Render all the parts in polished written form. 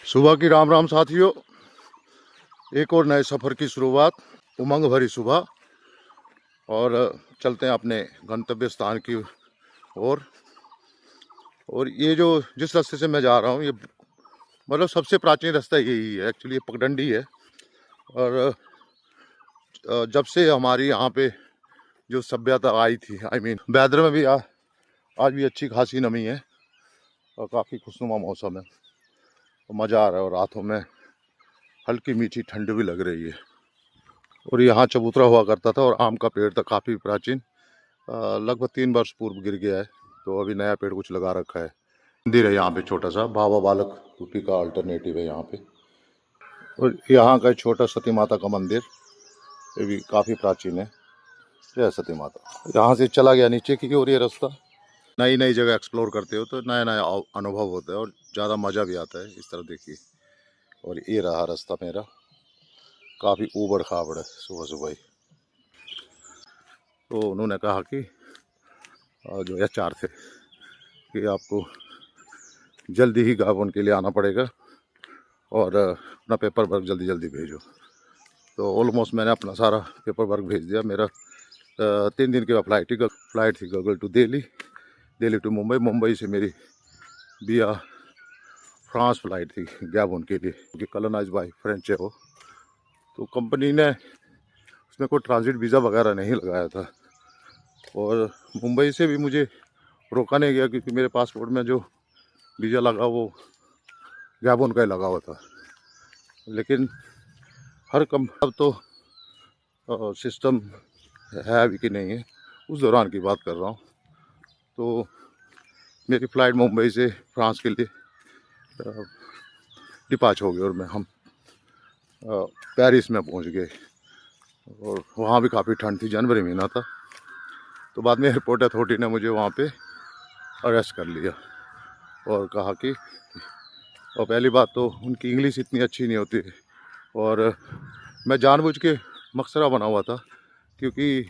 सुबह की राम राम साथियों, एक और नए सफ़र की शुरुआत, उमंग भरी सुबह। और चलते हैं अपने गंतव्य स्थान की ओर। और ये जो जिस रास्ते से मैं जा रहा हूँ, ये मतलब सबसे प्राचीन रास्ता यही है। एक्चुअली ये पगडंडी है। और जब से हमारी यहाँ पे जो सभ्यता आई थी, वेदर में भी आज भी अच्छी खासी नमी है और काफ़ी खुशनुमा मौसम है और मज़ा आ रहा है। और रातों में हल्की मीठी ठंड भी लग रही है। और यहाँ चबूतरा हुआ करता था और आम का पेड़ था, काफ़ी प्राचीन, लगभग 3 वर्ष पूर्व गिर गया है। तो अभी नया पेड़ कुछ लगा रखा है। मंदिर है यहाँ पे छोटा सा, बाबा बालक टूटी का अल्टरनेटिव है यहाँ पे। और यहाँ का छोटा सती माता का मंदिर, ये भी काफ़ी प्राचीन है। जय सती माता। यहाँ से चला गया नीचे की ओर ये रास्ता। नई नई जगह एक्सप्लोर करते हो तो नया नया अनुभव होता है और ज़्यादा मज़ा भी आता है। इस तरह देखिए। और ये रहा रास्ता मेरा, काफ़ी ऊबड़ खाबड़ है सुबह सुबह ही। तो उन्होंने कहा कि जो एचआर थे कि आपको जल्दी ही गाबोन के लिए आना पड़ेगा और अपना पेपर वर्क जल्दी जल्दी भेजो। तो ऑलमोस्ट मैंने अपना सारा पेपर वर्क भेज दिया। मेरा 3 दिन की फ्लाइट थी गगल टू दिल्ली, दिल्ली टू मुंबई, मुंबई से मेरी बिया फ्रांस फ्लाइट थी गैबोन के लिए, क्योंकि कॉलोनाइज बाय फ्रेंच है वो। तो कंपनी ने उसमें कोई ट्रांजिट वीज़ा वगैरह नहीं लगाया था और मुंबई से भी मुझे रोका नहीं गया, क्योंकि मेरे पासपोर्ट में जो वीज़ा लगा वो गैबोन का ही लगा हुआ था। लेकिन अब तो सिस्टम है अभी कि नहीं है, उस दौरान की बात कर रहा हूँ। तो मेरी फ़्लाइट मुंबई से फ्रांस के लिए डिपार्च हो गई और हम पेरिस में पहुँच गए। और वहाँ भी काफ़ी ठंड थी, जनवरी महीना था। तो बाद में एयरपोर्ट अथॉरिटी ने मुझे वहाँ पे अरेस्ट कर लिया और कहा कि, और पहली बात तो उनकी इंग्लिश इतनी अच्छी नहीं होती। और मैं जानबूझ के मकसरा बना हुआ था, क्योंकि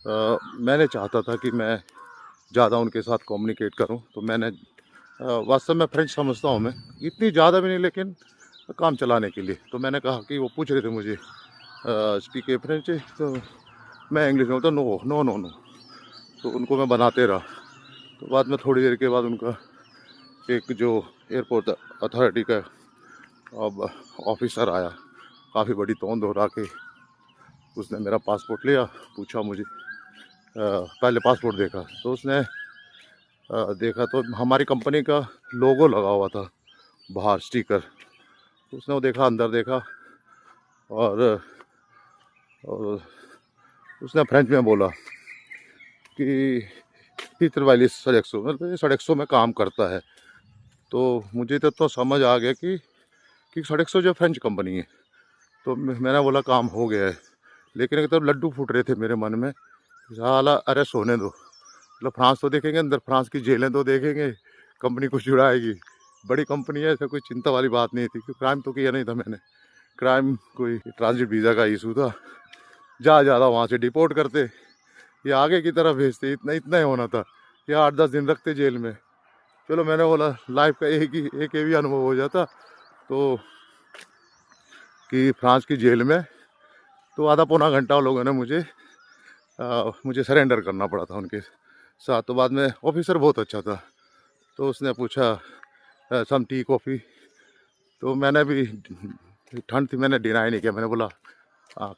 मैंने चाहता था कि मैं ज़्यादा उनके साथ कम्युनिकेट करूं। तो मैंने वास्तव में फ्रेंच समझता हूं मैं, इतनी ज़्यादा भी नहीं, लेकिन काम चलाने के लिए। तो मैंने कहा कि वो पूछ रहे थे मुझे स्पीक ए फ्रेंच, तो मैं इंग्लिश में बोलता नो नो नो नो। तो उनको मैं बनाते रहा। तो बाद में थोड़ी देर के बाद उनका एक जो एयरपोर्ट अथॉरिटी का अब ऑफिसर आया, काफ़ी बड़ी तोंद हो रहा के। उसने मेरा पासपोर्ट लिया, पूछा मुझे, पहले पासपोर्ट देखा तो उसने देखा तो हमारी कंपनी का लोगो लगा हुआ था बाहर, स्टिकर। तो उसने वो देखा, अंदर देखा और उसने फ्रेंच में बोला कि पीटर वाली सड़ेक्सो, मतलब सड़ेक्सो में काम करता है। तो मुझे तो समझ आ गया कि सड़ेक्सो जो फ्रेंच कंपनी है। तो मैंने बोला काम हो गया है। लेकिन एक तरफ लड्डू फूट रहे थे मेरे मन में, साला अरेस्ट होने दो, मतलब फ्रांस तो देखेंगे, अंदर फ्रांस की जेलें तो देखेंगे, कंपनी कुछ जुड़ाएगी, बड़ी कंपनी है, ऐसा कोई चिंता वाली बात नहीं थी। क्योंकि क्राइम तो किया नहीं था मैंने। क्राइम कोई ट्रांजिट वीज़ा का इशू था, ज़्यादा वहाँ से डिपोर्ट करते या आगे की तरफ भेजते, इतना ही होना था, या 8-10 दिन रखते जेल में। चलो मैंने बोला लाइफ का एक भी अनुभव हो जाता। तो कि फ्रांस की जेल में तो आधा पौना घंटा लोगों ने मुझे सरेंडर करना पड़ा था उनके साथ। तो बाद में ऑफिसर बहुत अच्छा था, तो उसने पूछा सम टी कॉफ़ी। तो मैंने भी, ठंड थी, मैंने डिनाई नहीं किया, मैंने बोला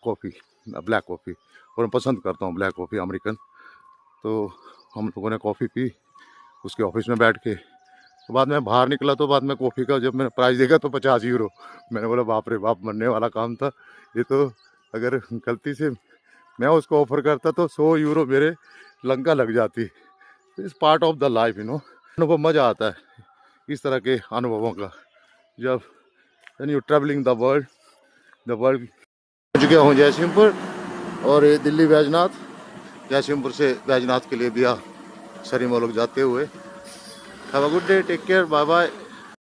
कॉफ़ी, ब्लैक कॉफ़ी, और मैं पसंद करता हूँ ब्लैक कॉफ़ी, अमेरिकन। तो हम लोगों ने कॉफ़ी पी उसके ऑफिस में बैठ के। तो बाद में बाहर निकला तो बाद में कॉफ़ी का जब मैंने प्राइस देखा तो 50 यूरो। मैंने बोला बाप रे बाप, मरने वाला काम था ये तो। अगर गलती से मैं उसको ऑफ़र करता तो 100 यूरो मेरे लंका लग जाती। इस पार्ट ऑफ द लाइफ, अनुभव, मज़ा आता है इस तरह के अनुभवों का, जब यू ट्रैवलिंग द वर्ल्ड। पहुँच गया हूँ जयसिंहपुर, और ये दिल्ली बैजनाथ, जयसिंहपुर से बैजनाथ के लिए भी सरीमा लोग जाते हुए। Have a good day, take care, bye bye.